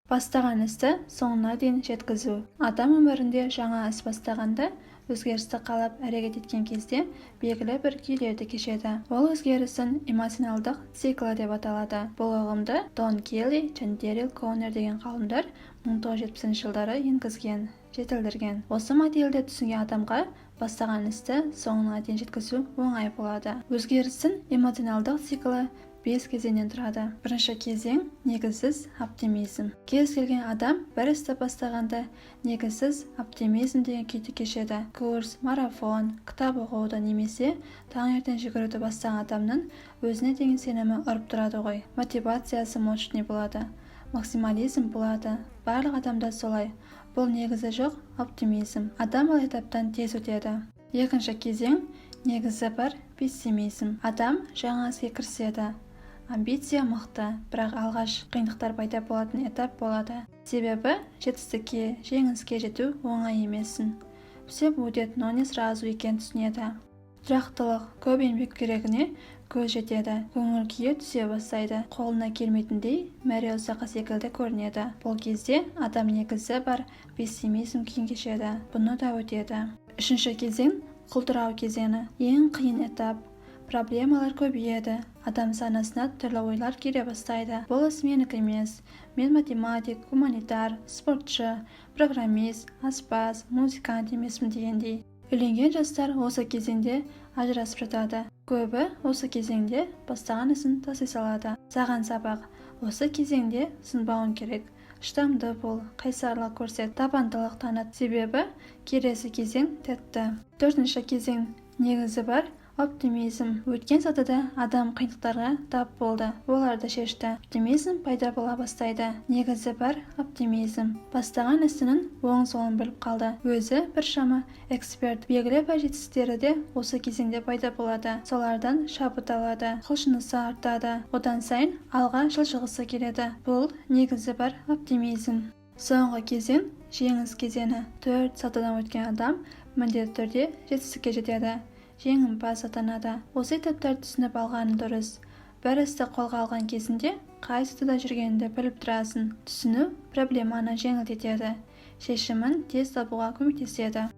Бастаған істі соңына дейін жеткізу. Адам өмірінде жаңа іс бастағанда, өзгерісті қалап әрекет еткен кезде белгілі бір күйлерді кешеді. Ол өзгерістің эмоционалдық циклі деп аталады. Бұл ұғымды Дон Келли және Дэрил Коннер деген ғалымдар 1970 жылдары енгізген, жетілдірген. Осы модельді түсінген адамға бастаған істі соңына дейін жеткізу оңай болады. Өзгерістің эмоционалдық циклі 5 кезеңнен тұрады. Бірінші кезең – негізсіз оптимизм. Кез келген адам бір істі бастағанда негізсіз оптимизм деген күйді кешеді. Курс, марафон, кітап оқуды немесе таңертең жүгіруді бастаған адамның өзіне деген сенімі ұрып тұрады ғой. Мотивациясы мощный болады. Максимализм болады. Барлық адамда солай. Бұл негізі жоқ оптимизм. Адам бұл этаптан тез өтеді. Екінші кезең – негізі бар пессимизм. Адам жаңа іске кіріседі. Амбиция мықты, бірақ алғаш қиындықтар пайда болатын этап болады. Себебі жетістікке, жеңіске жету оңай емесін. Все будет, но не сразу екен түсінеді. Тұрақтылық, көп еңбек керегіне көз жетеді. Көңіл күйі түсе бастайды. Қолына келмейтіндей мәре ұсақа секілді көрінеді. Бұл кезде адам негізі бар пессимизм күйін кешеді. Бұны да өтеді. Үшінші кезең – құлдырау кезеңі. Ең қиын этап. Проблемалар көбейеді. Адам санасына түрлі ойлар келе бастайды. Бұл іс менікі емес. Мен математик, гуманитар, спортшы, программист, аспаз, музыкант емеспін дегендей. Үйленген жастар осы кезеңде ажырасып жатады. Көбі осы кезеңде бастаған ісін тастай салады. Саған сабақ. Осы кезеңде сынбауың керек. Шыдамды бол, қайсарлық көрсет, табандылық таныт. Себебі келесі кезең тәтті. Төртінші кезең – негізі бар оптимизм. Өткен сатыда адам қиындықтарға тап болды. Оларды шешті. Оптимизм пайда бола бастайды. Негізі бар оптимизм. Бастаған ісінің оң солын біліп қалды. Өзі біршама эксперт. Белгілі бір жетістіктері де осы кезеңде пайда болады. Солардан шабыт алады. Құлшынысы артады. Одан сайын алға жылжығысы келеді. Бұл негізі бар оптимизм. Соңғы кезең жеңіс кезеңі. 4 сатыдан өткен адам міндетті түрде жетістікке жетеді. Жеңімпаз атанады. Осы этаптарды түсініп алғаны дұрыс. Бір істі қолға алған кезінде қай сатыда жүргеніңді біліп тұрасың. Түсіну проблеманы жеңілдетеді. Шешімін тез табуға көмектеседі.